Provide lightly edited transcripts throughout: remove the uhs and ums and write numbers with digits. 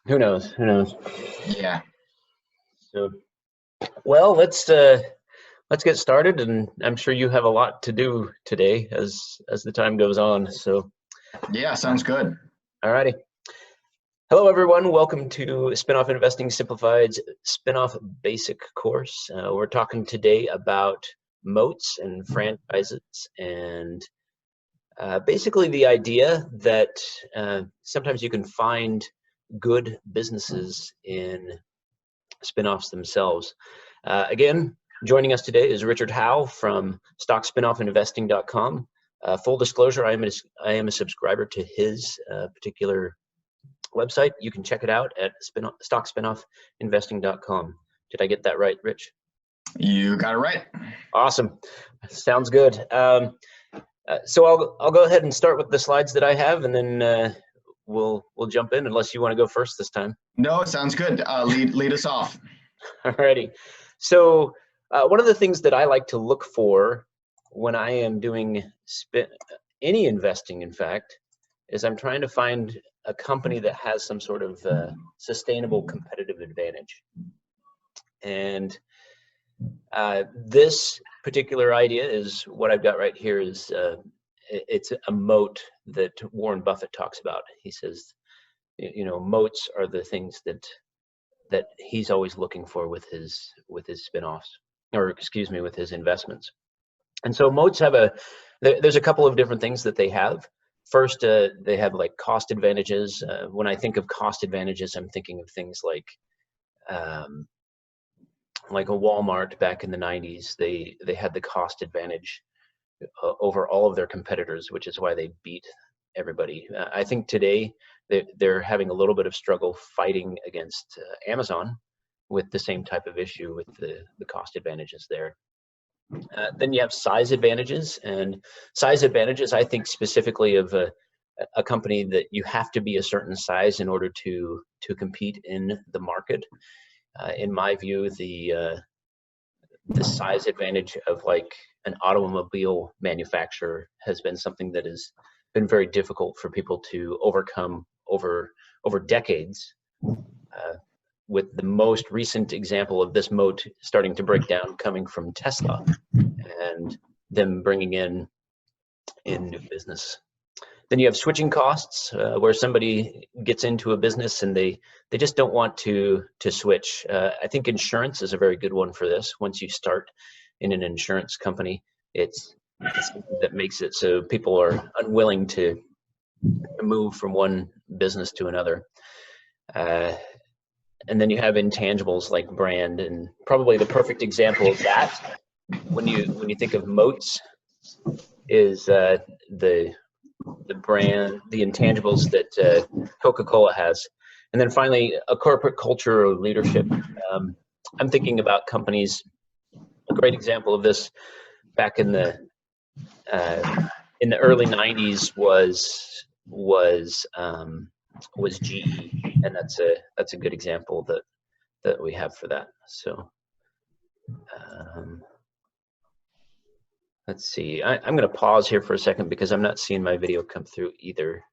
Who knows? Who knows? Yeah. So, well, let's get started, and I'm sure you have a lot to do today as the time goes on. So, Yeah, sounds good. alrighty. Hello, everyone. Welcome to Spinoff Investing Simplified's Spinoff Basic course. We're talking today about moats and franchises, and basically the idea that sometimes you can find good businesses in spinoffs themselves. Again, joining us today is Richard Howe from StockSpinoffInvesting.com. Full disclosure, I am a subscriber to his particular website. You can check it out at StockSpinoffInvesting.com. Did I get that right, Rich? You got it right. Awesome. Sounds good. So I'll go ahead and start with the slides that I have, and then we'll jump in, unless you want to go first this time. No, it sounds good. Lead us off. Alrighty. So one of the things that I like to look for when I am doing any investing, in fact, is I'm trying to find a company that has some sort of sustainable competitive advantage. And this particular idea is what I've got right here. Is it's a moat that Warren Buffett talks about. He says, moats are the things that he's always looking for with his spinoffs, or excuse me, with his investments. And so moats have there's a couple of different things that they have. First, they have like cost advantages. When I think of cost advantages, I'm thinking of things like a Walmart back in the 90s. They had the cost advantage over all of their competitors, which is why they beat everybody. I think today they're having a little bit of struggle fighting against Amazon with the same type of issue with the cost advantages there. Then you have size advantages, and size advantages, I think specifically of a company that you have to be a certain size in order to compete in the market. In my view, the size advantage of like an automobile manufacturer has been something that has been very difficult for people to overcome over decades. With the most recent example of this moat starting to break down coming from Tesla and them bringing in new business. Then you have switching costs, where somebody gets into a business and they just don't want to switch. I think insurance is a very good one for this. Once you start in an insurance company, it's something that makes it so people are unwilling to move from one business to another. And then you have intangibles like brand, and probably the perfect example of that when you think of moats is the brand, the intangibles that Coca-Cola has. And then finally, a corporate culture or leadership. I'm thinking about companies. A great example of this back in the early 90s was GE, and that's a good example that we have for that. So let's see. I'm going to pause here for a second because I'm not seeing my video come through either.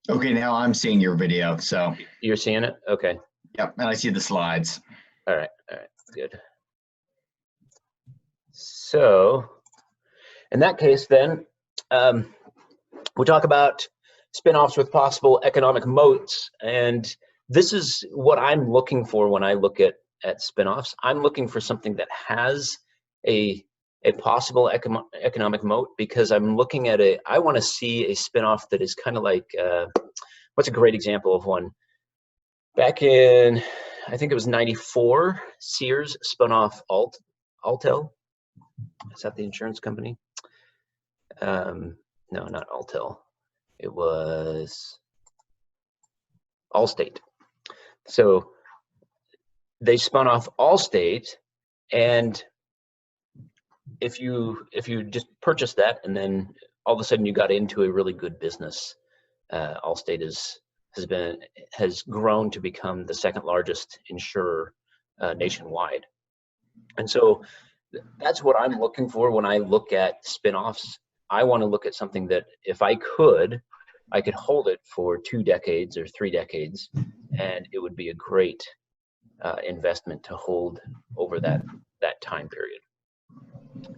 Okay, now I'm seeing your video. So you're seeing it? Okay. Yep, and I see the slides. All right, good. So in that case, then we'll talk about spinoffs with possible economic moats, and this is what I'm looking for when I look at spinoffs. I'm looking for something that has a possible economic moat, because I'm looking at I want to see a spinoff that is kind of like what's a great example of one? Back in, I think it was 94, Sears spun off Alltel. Is that the insurance company? No, not Alltel. It was Allstate. So they spun off Allstate, and if you just purchased that and then all of a sudden you got into a really good business, Allstate has grown to become the second largest insurer nationwide. And so that's what I'm looking for when I look at spinoffs. I want to look at something that, if I could, I could hold it for 2 decades or 3 decades, and it would be a great investment to hold over that time period.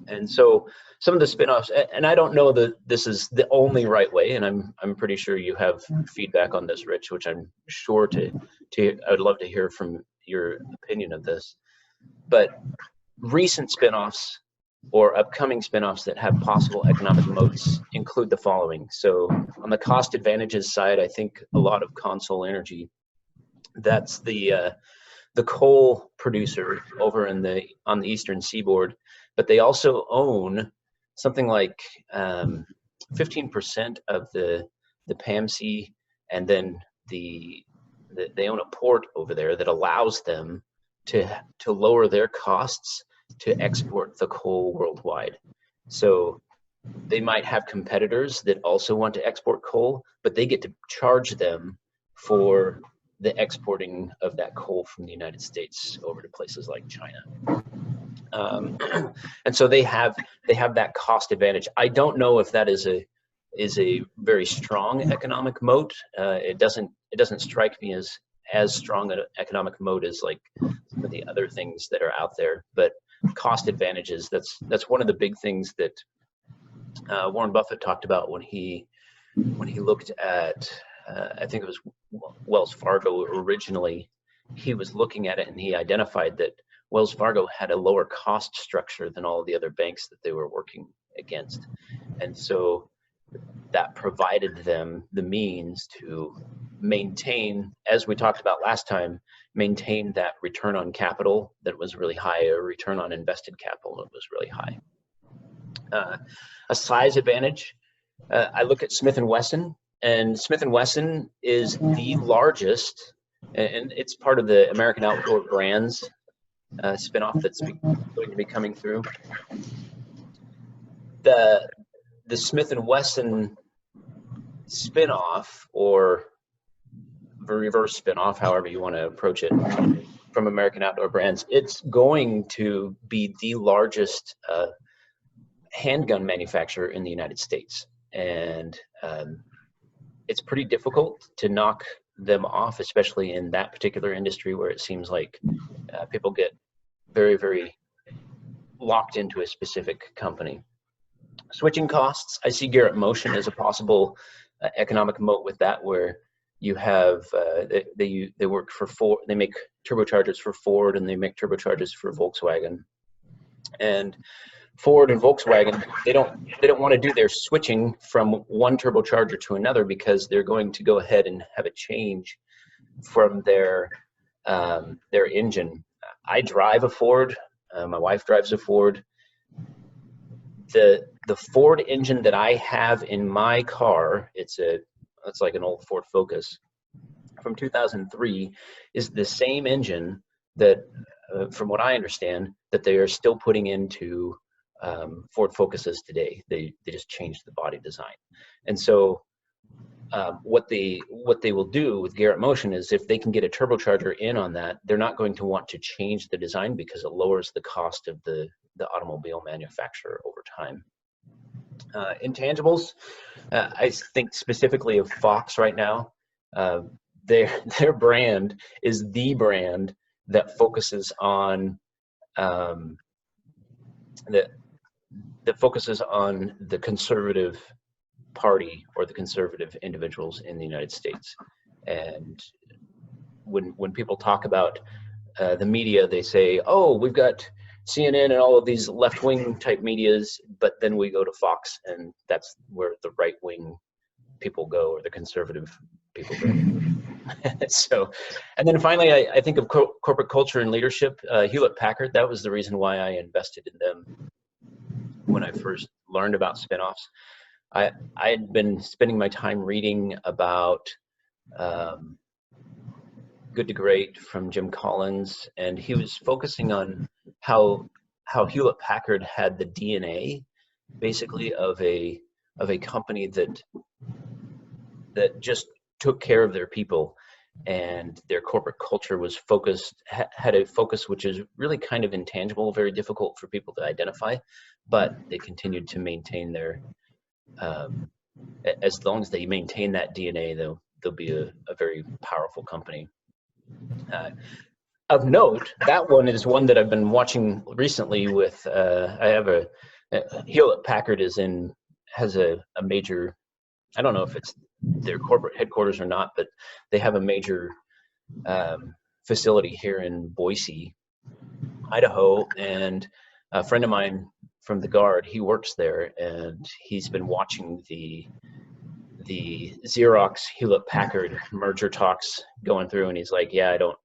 And so some of the spinoffs, and I don't know that this is the only right way, and I'm pretty sure you have feedback on this, Rich, which I'm sure I would love to hear from your opinion of this. But recent spinoffs or upcoming spinoffs that have possible economic moats include the following. So on the cost advantages side, I think a lot of Consol Energy, that's the coal producer over on the eastern seaboard, but they also own something like 15% of the PAMC, and then they own a port over there that allows them to lower their costs to export the coal worldwide. So they might have competitors that also want to export coal, but they get to charge them for the exporting of that coal from the United States over to places like China. And so they have that cost advantage. I don't know if that is a very strong economic moat. It doesn't strike me as strong an economic moat as like some of the other things that are out there. But cost advantages, that's one of the big things that Warren Buffett talked about when he looked at I think it was Wells Fargo originally. He was looking at it and he identified that Wells Fargo had a lower cost structure than all of the other banks that they were working against. And so that provided them the means to maintain, as we talked about last time, maintain that return on capital that was really high, or return on invested capital that was really high. A size advantage, I look at Smith & Wesson, and Smith & Wesson is the largest, and it's part of the American Outdoor Brands spinoff that's going to be coming through. The Smith & Wesson spinoff, or the reverse spinoff, however you want to approach it, from American Outdoor Brands, it's going to be the largest handgun manufacturer in the United States. And it's pretty difficult to knock them off, especially in that particular industry where it seems like people get very, very locked into a specific company. Switching costs, I see Garrett Motion as a possible economic moat with that, where you have they work for Ford, they make turbochargers for Ford, and they make turbochargers for Volkswagen. And Ford and Volkswagen, they don't want to do their switching from one turbocharger to another, because they're going to go ahead and have a change from their engine. I drive a Ford. My wife drives a Ford. The Ford engine that I have in my car, it's like an old Ford Focus from 2003, is the same engine that, from what I understand, that they are still putting into Ford Focuses today. They just changed the body design. And so what they will do with Garrett Motion is, if they can get a turbocharger in on that, they're not going to want to change the design, because it lowers the cost of the automobile manufacturer over time. Intangibles, I think specifically of Fox right now. Their brand is the brand that focuses on that focuses on the conservative party, or the conservative individuals in the United States. And when people talk about the media, they say, oh, we've got CNN and all of these left-wing type medias, but then we go to Fox, and that's where the right-wing people go, or the conservative people go. So, and then finally, I think of corporate culture and leadership. Hewlett Packard, that was the reason why I invested in them when I first learned about spinoffs. I had been spending my time reading about Good to Great from Jim Collins, and he was focusing on how Hewlett Packard had the DNA, basically, of a company that just took care of their people, and their corporate culture was had a focus which is really kind of intangible, very difficult for people to identify, but they continued to maintain their as long as they maintain that DNA, they'll be a very powerful company. Of note, that one is one that I've been watching recently with, I have Hewlett Packard has a major, I don't know if it's their corporate headquarters or not, but they have a major facility here in Boise, Idaho, and a friend of mine from the Guard, he works there, and he's been watching the Xerox Hewlett Packard merger talks going through, and he's like, yeah, I don't,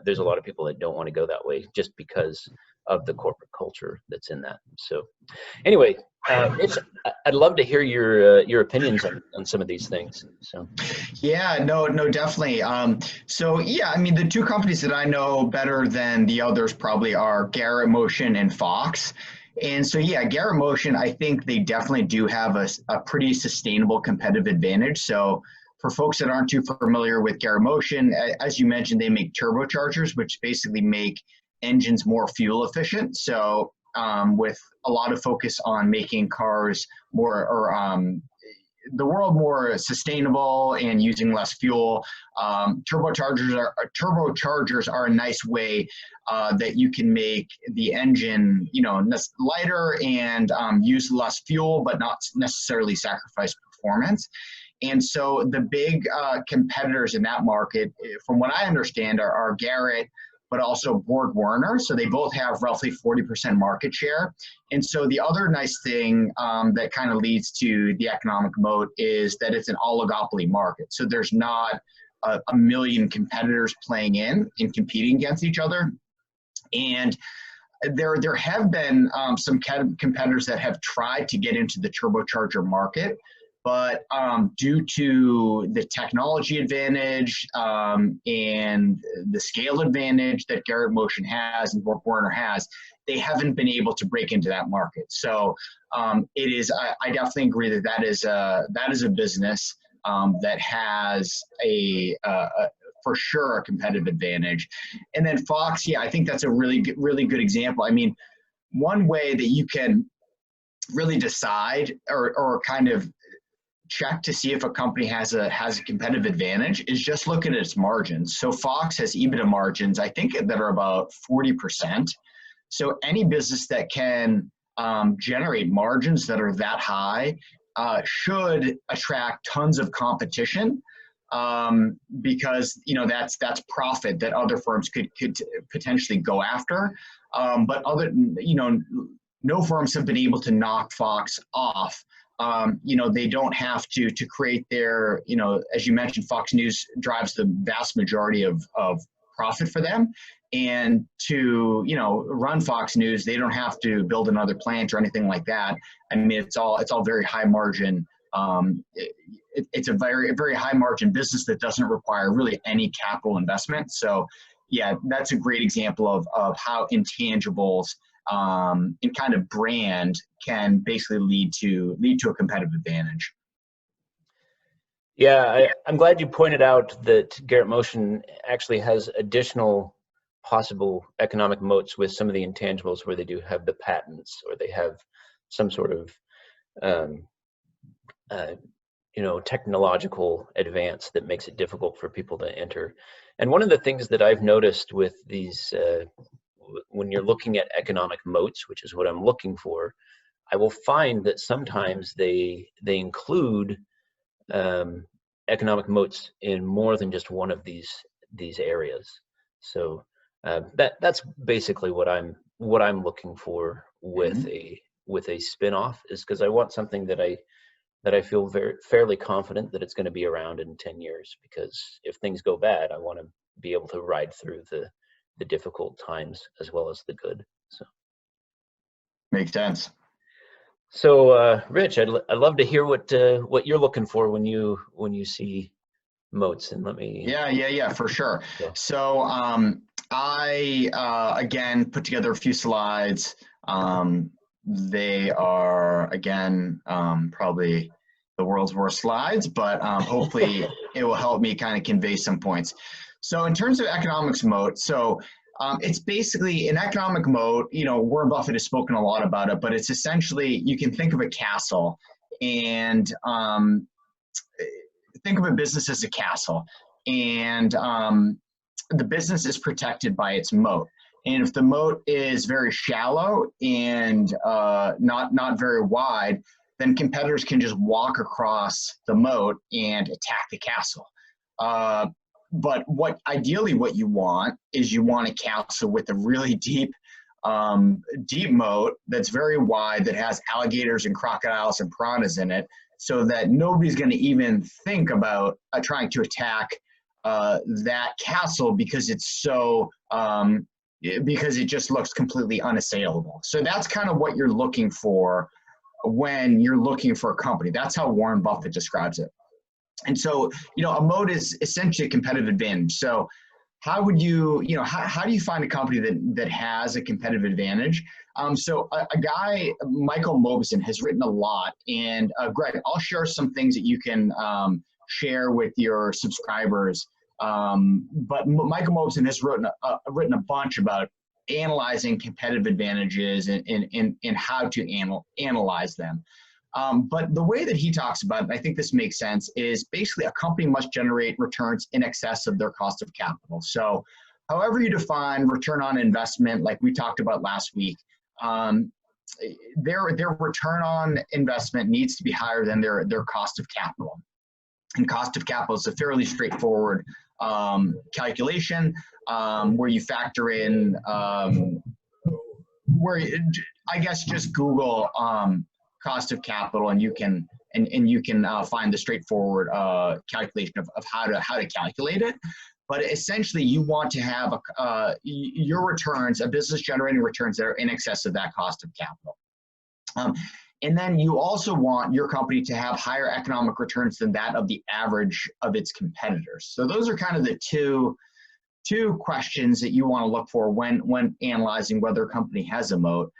there's a lot of people that don't want to go that way just because of the corporate culture that's in that. So anyway, Rich, I'd love to hear your opinions on some of these things. So Yeah, no, definitely. So yeah, I mean, the two companies that I know better than the others probably are Garrett Motion and Fox. And so yeah, Garrett Motion, I think they definitely do have a pretty sustainable competitive advantage. So for folks that aren't too familiar with Garrett Motion, as you mentioned, they make turbochargers, which basically make engines more fuel efficient. So with a lot of focus on making cars more, or the world more sustainable and using less fuel, turbochargers are a nice way that you can make the engine, lighter and use less fuel, but not necessarily sacrifice performance. And so the big competitors in that market, from what I understand, are Garrett, but also Borg Warner. So they both have roughly 40% market share. And so the other nice thing that kind of leads to the economic moat is that it's an oligopoly market. So there's not a million competitors playing in and competing against each other. And there have been some competitors that have tried to get into the turbocharger market, but due to the technology advantage and the scale advantage that Garrett Motion has and Borg Warner has, they haven't been able to break into that market. So it is, I definitely agree that is a business that has for sure a competitive advantage. And then Fox, yeah, I think that's a really good example. I mean, one way that you can really decide or kind of check to see if a company has a competitive advantage is just look at its margins. So Fox has EBITDA margins, I think, that are about 40%. So any business that can generate margins that are that high should attract tons of competition because that's profit that other firms could potentially go after. But no firms have been able to knock Fox off. They don't have to create their, as you mentioned, Fox News drives the vast majority of profit for them. And to, run Fox News, they don't have to build another plant or anything like that. I mean, it's all very high margin. It's a very high margin business that doesn't require really any capital investment. So yeah, that's a great example of how intangibles and kind of brand can basically lead to a competitive advantage. Yeah, I'm glad you pointed out that Garrett Motion actually has additional possible economic moats with some of the intangibles where they do have the patents or they have some sort of technological advance that makes it difficult for people to enter. And one of the things that I've noticed with these when you're looking at economic moats, which is what I'm looking for, I will find that sometimes they include economic moats in more than just one of these areas. So that's basically what I'm looking for with a spin-off, is because I want something that I feel fairly confident that it's going to be around in 10 years, because if things go bad, I want to be able to ride through the difficult times as well as the good. So makes sense. So Rich, I'd love to hear what you're looking for when you see moats, and let me. Yeah, for sure. Yeah. So I again put together a few slides. They are again probably the world's worst slides, but hopefully it will help me kind of convey some points. So in terms of economics moat, it's basically an economic moat. Warren Buffett has spoken a lot about it, but it's essentially, you can think of a castle, And think of a business as a castle, and the business is protected by its moat. And if the moat is very shallow and not very wide, then competitors can just walk across the moat and attack the castle. But ideally what you want is you want a castle with a really deep moat that's very wide, that has alligators and crocodiles and piranhas in it, so that nobody's going to even think about trying to attack that castle, because it's so because it just looks completely unassailable. So that's kind of what you're looking for when you're looking for a company. That's how Warren Buffett describes it. And so, a moat is essentially a competitive advantage. So how would you, how do you find a company that has a competitive advantage? So a guy, Michael Mobson, has written a lot. And Gregg, I'll share some things that you can share with your subscribers. But Michael Mobson has written a bunch about analyzing competitive advantages and how to analyze them. But the way that he talks about it, I think this makes sense, is basically a company must generate returns in excess of their cost of capital. So however you define return on investment, like we talked about last week, their return on investment needs to be higher than their cost of capital. And cost of capital is a fairly straightforward calculation where you factor in, I guess just Google cost of capital, and you can find the straightforward calculation of how to calculate it. But essentially, you want to have your returns, a business generating returns that are in excess of that cost of capital. And then you also want your company to have higher economic returns than that of the average of its competitors. So those are kind of the two questions that you want to look for when analyzing whether a company has a moat.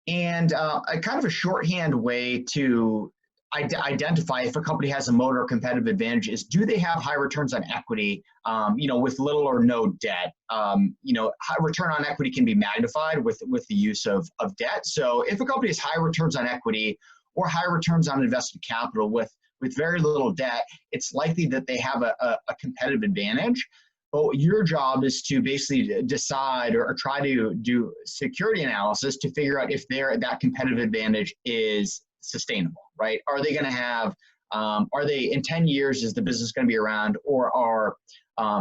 And a kind of a shorthand way to identify if a company has a moat or competitive advantage is, do they have high returns on equity, with little or no debt? High return on equity can be magnified with the use of debt. So if a company has high returns on equity or high returns on invested capital with very little debt, it's likely that they have a competitive advantage. But your job is to basically decide or try to do security analysis to figure out if that competitive advantage is sustainable, right? Are they going to have, are they in 10 years, is the business going to be around, or are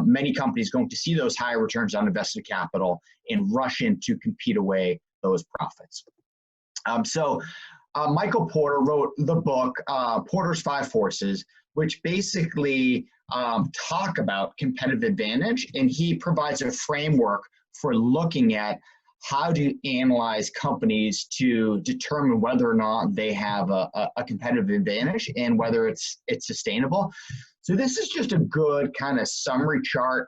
many companies going to see those higher returns on invested capital and rush in to compete away those profits? Michael Porter wrote the book, Porter's Five Forces, which basically talk about competitive advantage, and he provides a framework for looking at how to analyze companies to determine whether or not they have a competitive advantage and whether it's sustainable. So this is just a good kind of summary chart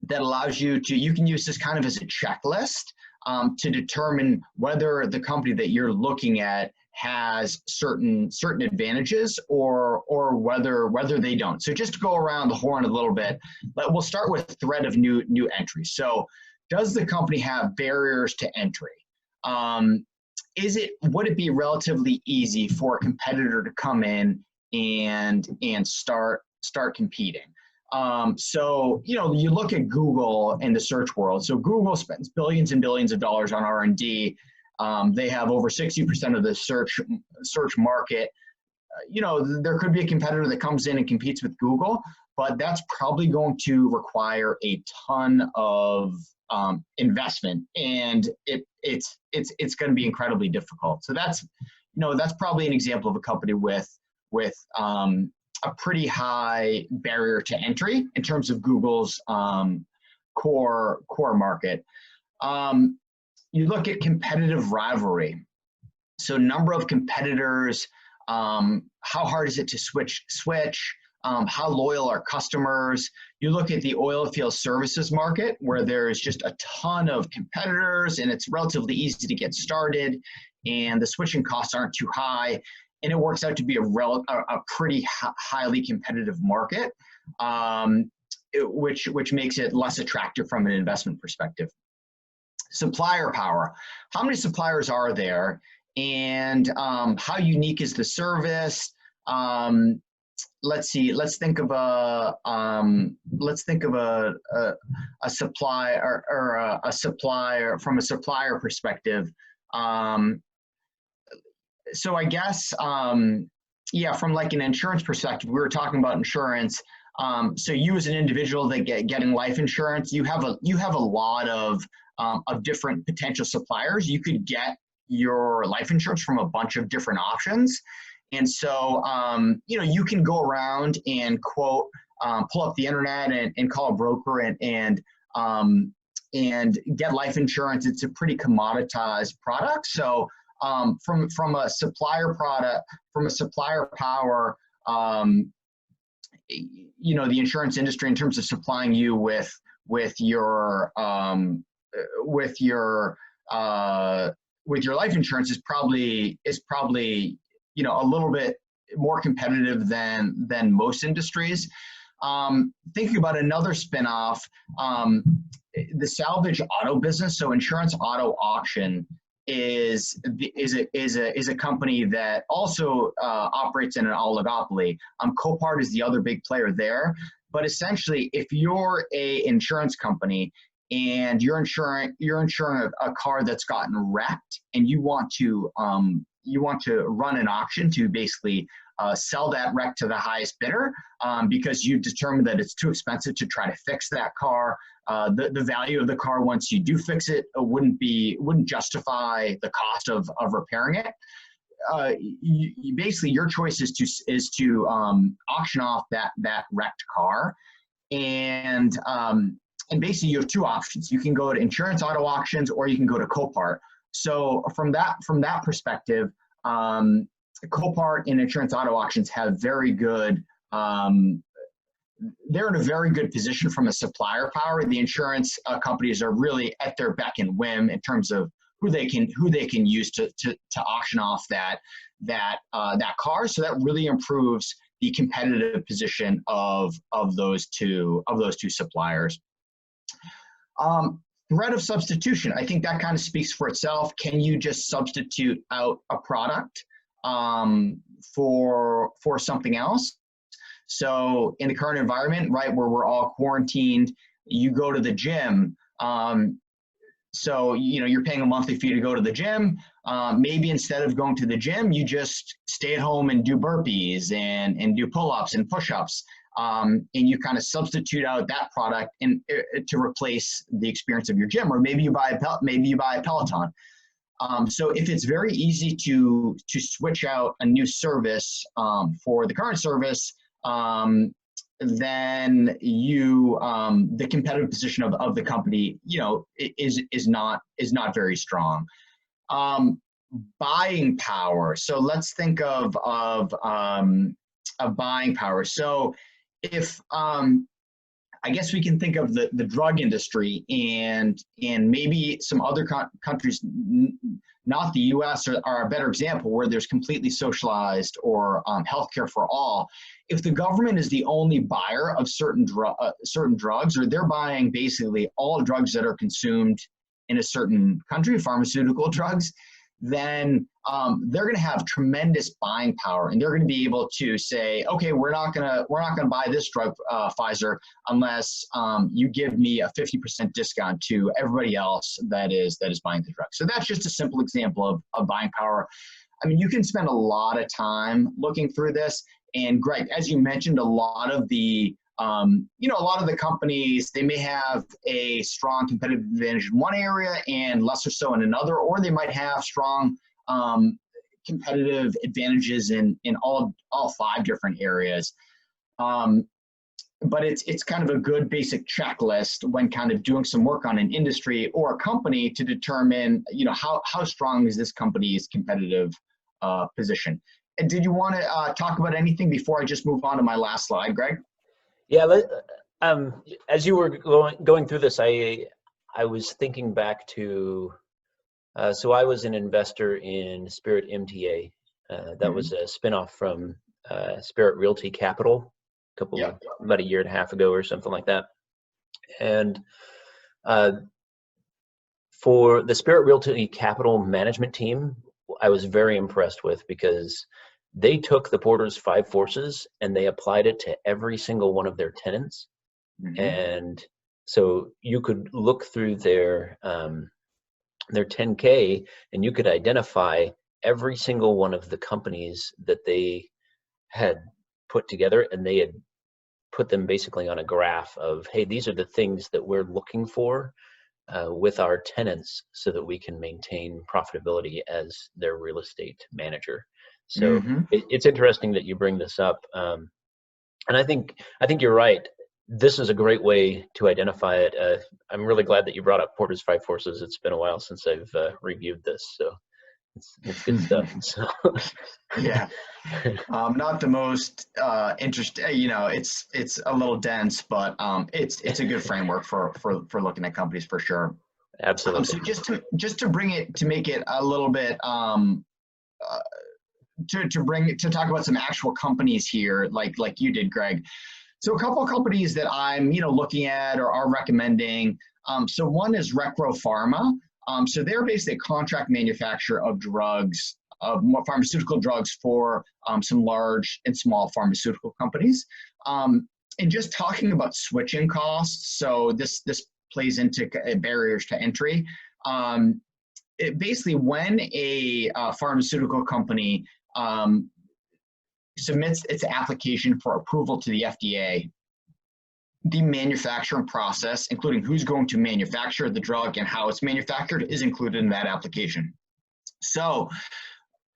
that allows you can use this kind of as a checklist to determine whether the company that you're looking at has certain advantages or whether they don't. So just to go around the horn a little bit, we'll start with threat of new entries. So does the company have barriers to entry? Would it be relatively easy for a competitor to come in and start competing? So you look at Google in the search world. So Google spends billions and billions of dollars on R&D. They have over 60% of the search market. There could be a competitor that comes in and competes with Google, but that's probably going to require a ton of investment, and it's going to be incredibly difficult. So that's probably an example of a company with a pretty high barrier to entry in terms of Google's core market. You look at competitive rivalry. So number of competitors, how hard is it to switch? How loyal are customers? You look at the oil field services market, where there's just a ton of competitors and it's relatively easy to get started and the switching costs aren't too high, and it works out to be a pretty highly competitive market, which makes it less attractive from an investment perspective. Supplier power. How many suppliers are there? and how unique is the service? Let's see. Let's think of a supply or a supplier from a supplier perspective. So I guess yeah, from like an insurance perspective, we were talking about insurance. So you as an individual that getting life insurance, you have a lot of different potential suppliers. You could get your life insurance from a bunch of different options. And so, you can go around and quote, pull up the internet and call a broker and get life insurance. It's a pretty commoditized product. So from a supplier power, the insurance industry in terms of supplying you with your life insurance is probably a little bit more competitive than most industries. Thinking about another spinoff, the salvage auto business. So Insurance Auto Auction is a company that also operates in an oligopoly. Copart is the other big player there. But essentially, if you're a insurance company and you're insuring a car that's gotten wrecked, and you want to run an auction to basically sell that wreck to the highest bidder, because you've determined that it's too expensive to try to fix that car. The value of the car once you do fix it wouldn't justify the cost of repairing it. Basically your choice is to auction off that wrecked car, and basically you have two options. You can go to Insurance Auto Auctions, or you can go to Copart. So from that perspective, Copart and Insurance Auto Auctions have very good. They're in a very good position from a supplier power. The insurance companies are really at their beck and whim in terms of who they can use to auction off that car. So that really improves the competitive position of those two suppliers. Threat of substitution. I think that kind of speaks for itself. Can you just substitute out a product for something else? So in the current environment, right, where we're all quarantined, you go to the gym. So, you're paying a monthly fee to go to the gym. Maybe instead of going to the gym, you just stay at home and do burpees and do pull-ups and push-ups. And you kind of substitute out that product to replace the experience of your gym, or maybe you buy a Peloton. So if it's very easy to switch out a new service for the current service, then the competitive position of the company, is not very strong. Buying power. So let's think of buying power. So if I guess we can think of the drug industry and maybe some other countries, not the U.S., are a better example, where there's completely socialized or healthcare for all. If the government is the only buyer of certain drugs, or they're buying basically all drugs that are consumed in a certain country, pharmaceutical drugs, then they're going to have tremendous buying power, and they're going to be able to say, okay, we're not going to buy this drug, Pfizer, unless you give me a 50% discount to everybody else that is buying the drug. So that's just a simple example of buying power. I mean, you can spend a lot of time looking through this. And Greg, as you mentioned, a lot of the companies, they may have a strong competitive advantage in one area and lesser so in another, or they might have strong competitive advantages in all five different areas. But it's kind of a good basic checklist when kind of doing some work on an industry or a company to determine, how strong is this company's competitive position. And did you want to talk about anything before I just move on to my last slide, Greg? Yeah, as you were going through this, I was thinking back to, so I was an investor in Spirit MTA. That was a spinoff from Spirit Realty Capital, about a year and a half ago or something like that. And for the Spirit Realty Capital management team, I was very impressed with, because they took the Porter's five forces and they applied it to every single one of their tenants. Mm-hmm. And so you could look through their 10K, and you could identify every single one of the companies that they had put together, and they had put them basically on a graph of, hey, these are the things that we're looking for with our tenants so that we can maintain profitability as their real estate manager. So Mm-hmm. it's interesting that you bring this up. And I think you're right. This is a great way to identify it. I'm really glad that you brought up Porter's Five Forces. It's been a while since I've reviewed this, so it's good stuff. So Yeah. Not the most interesting. It's a little dense, but it's a good framework for looking at companies for sure. So absolutely. just to bring it to make it a little bit to talk about some actual companies here, like you did, Greg. So a couple of companies that I'm looking at or are recommending. So one is Recro Pharma. So they're basically a contract manufacturer of drugs, of pharmaceutical drugs for some large and small pharmaceutical companies. And just talking about switching costs, so this plays into barriers to entry. Basically, when a pharmaceutical company submits its application for approval to the FDA, the manufacturing process, including who's going to manufacture the drug and how it's manufactured, is included in that application. So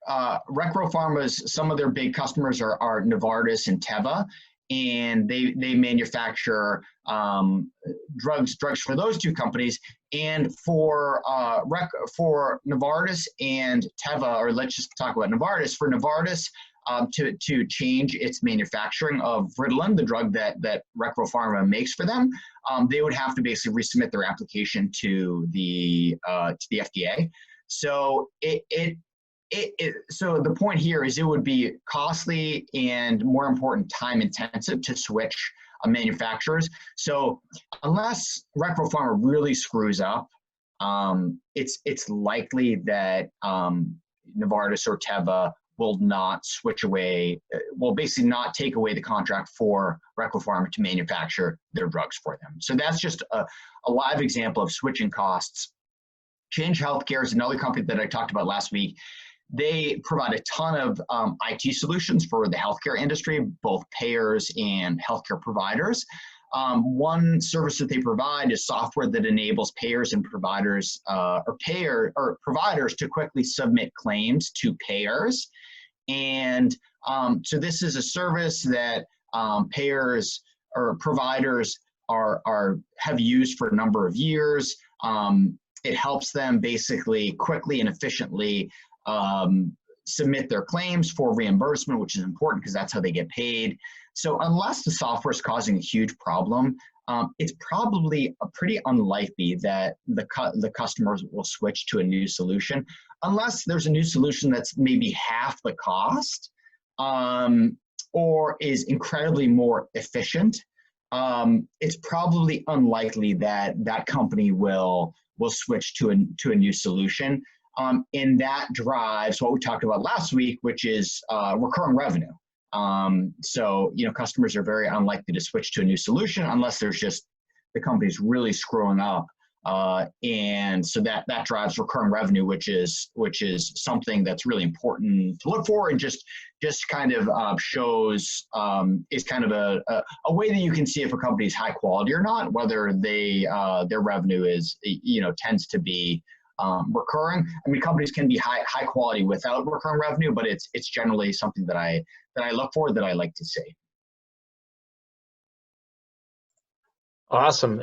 Recro Pharma's, some of their big customers are Novartis and Teva, and they manufacture drugs for those two companies. And for Novartis and Teva, or let's just talk about Novartis. For Novartis, to change its manufacturing of Ritalin, the drug that Recro Pharma makes for them, they would have to basically resubmit their application to the FDA. So so the point here is it would be costly and, more important, time intensive to switch manufacturers. So unless Recro Pharma really screws up, it's likely that Novartis or Teva will not switch away, will basically not take away the contract for Recro Pharma to manufacture their drugs for them. So that's just a live example of switching costs. Change Healthcare is another company that I talked about last week. They provide a ton of IT solutions for the healthcare industry, both payers and healthcare providers. One service that they provide is software that enables payers and providers, or providers, to quickly submit claims to payers. And so this is a service that payers or providers have used for a number of years. It helps them basically quickly and efficiently submit their claims for reimbursement, which is important because that's how they get paid. So unless the software is causing a huge problem, it's probably pretty unlikely that the customers will switch to a new solution, unless there's a new solution that's maybe half the cost, or is incredibly more efficient. It's probably unlikely that that company will switch to a new solution. And that drives what we talked about last week, which is recurring revenue. So, customers are very unlikely to switch to a new solution unless there's just the company's really screwing up. And so that drives recurring revenue, which is something that's really important to look for, and just kind of shows, is kind of a way that you can see if a company is high quality or not, whether their revenue is, tends to be recurring. I mean, companies can be high quality without recurring revenue, but it's generally something that I look for, that I like to see. Awesome.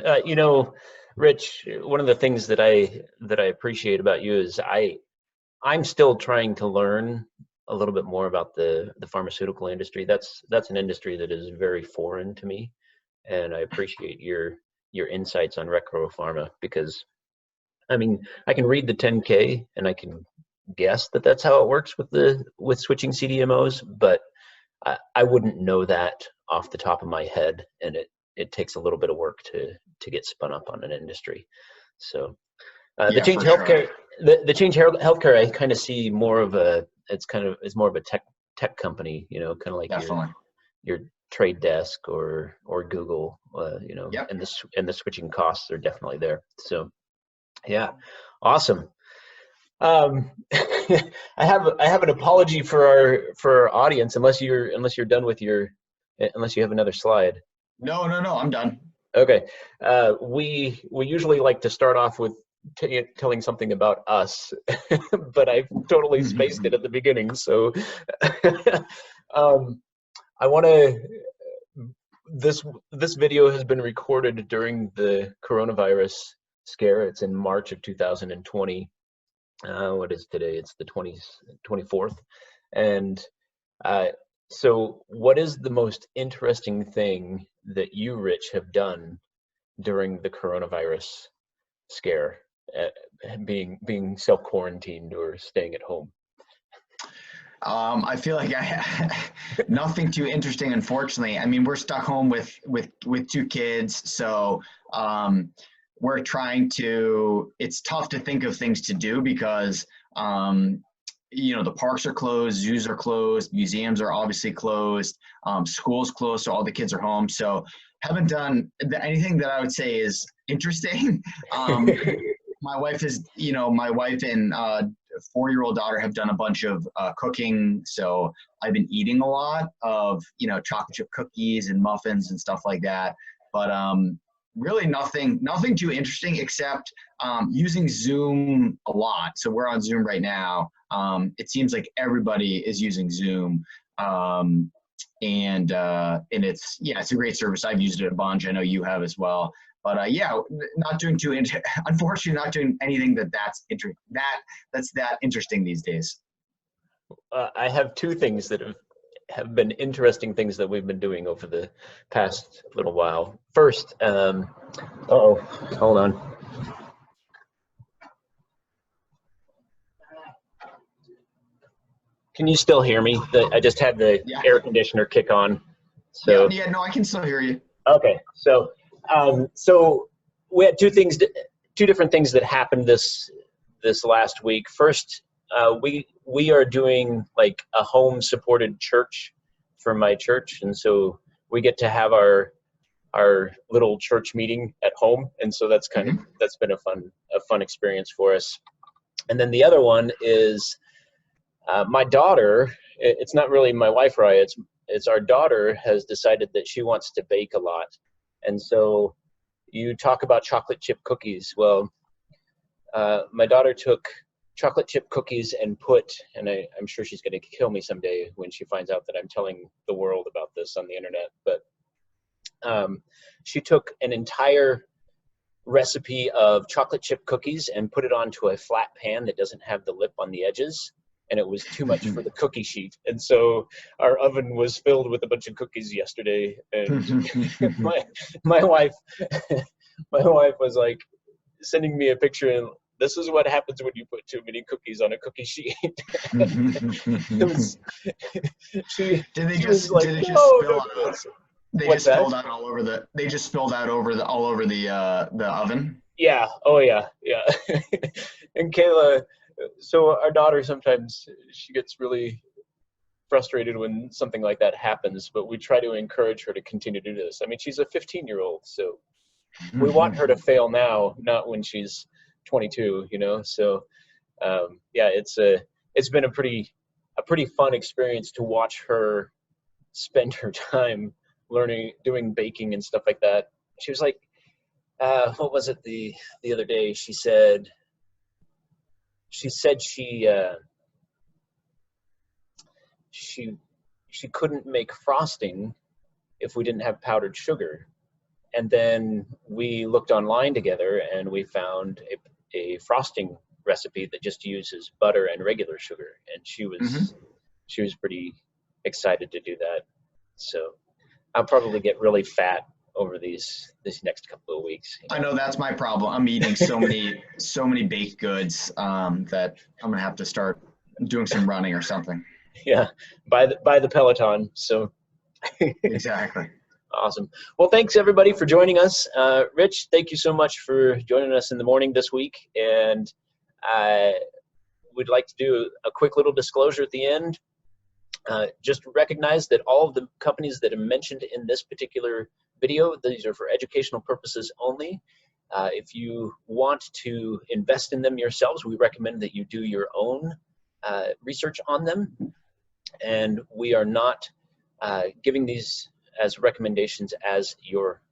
Rich, one of the things that I appreciate about you is I'm still trying to learn a little bit more about the pharmaceutical industry. That's an industry that is very foreign to me, and I appreciate your insights on Recro Pharma, because I mean, I can read the 10K and I can guess that that's how it works with switching CDMOs, but I wouldn't know that off the top of my head, and it takes a little bit of work to get spun up on an industry. So The Yeah, Change for sure. Healthcare, the Change Healthcare, I kind of see more of a, it's more of a tech company, kind of like Definitely. your Trade Desk or Google, Yep. and the switching costs are definitely there. So yeah, awesome. I have an apology for our audience, unless you're done with unless you have another slide. No, no, no, I'm done. Okay. We usually like to start off with telling something about us, but I've totally spaced it at the beginning. So I want to. This video has been recorded during the coronavirus scare. It's in March of 2020. What is today? It's the 24th. And so what is the most interesting thing that you, Rich, have done during the coronavirus scare, being self-quarantined or staying at home? I feel like nothing too interesting, unfortunately. I mean, we're stuck home with two kids, so we're trying to. It's tough to think of things to do because the parks are closed, zoos are closed, museums are obviously closed, schools closed, so all the kids are home. So haven't done anything that I would say is interesting. My wife and 4-year-old daughter have done a bunch of cooking, so I've been eating a lot of chocolate chip cookies and muffins and stuff like that. But really nothing too interesting except using Zoom a lot. So we're on Zoom right now. It seems like everybody is using Zoom, and it's a great service. I've used it a bunch. I know you have as well. But not doing unfortunately, not doing anything that's that interesting these days. I have two things that have been interesting things that we've been doing over the past little while. First, hold on. Can you still hear me? I just had the air conditioner kick on. So no, I can still hear you. Okay, so we had two different things that happened this last week. First, we are doing like a home supported church for my church, and so we get to have our little church meeting at home, and so that's been a fun experience for us. And then the other one is my daughter. It's not really my wife, Raya. It's our daughter has decided that she wants to bake a lot, and so you talk about chocolate chip cookies. Well, my daughter took chocolate chip cookies and I'm sure she's going to kill me someday when she finds out that I'm telling the world about this on the internet, but she took an entire recipe of chocolate chip cookies and put it onto a flat pan that doesn't have the lip on the edges, and it was too much for the cookie sheet. And so our oven was filled with a bunch of cookies yesterday, and my wife was like sending me a picture, and this is what happens when you put too many cookies on a cookie sheet. They just spilled out all over the oven. Yeah. Oh yeah. Yeah. And Kayla, so our daughter, sometimes she gets really frustrated when something like that happens, but we try to encourage her to continue to do this. I mean, she's a 15-year-old, so we want her to fail now, not when she's 22, So it's been a pretty fun experience to watch her spend her time learning, doing baking and stuff like that. She was like, what was it the other day? She said she couldn't make frosting if we didn't have powdered sugar. And then we looked online together and we found a frosting recipe that just uses butter and regular sugar. And she was pretty excited to do that. So I'll probably get really fat over this next couple of weeks. I know that's my problem. I'm eating so many baked goods that I'm gonna have to start doing some running or something. Yeah, buy the Peloton. So exactly. Awesome. Well, thanks everybody for joining us. Rich, thank you so much for joining us in the morning this week. And I would like to do a quick little disclosure at the end. Just recognize that all of the companies that are mentioned in this particular video, these are for educational purposes only. If you want to invest in them yourselves, we recommend that you do your own research on them. And we are not giving these as recommendations as your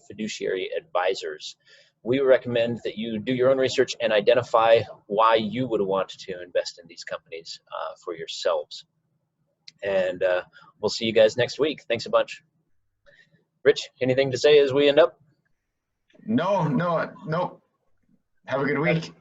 fiduciary advisors. We recommend that you do your own research and identify why you would want to invest in these companies for yourselves. And we'll see you guys next week. Thanks a bunch. Rich, anything to say as we end up? No. Have a good week.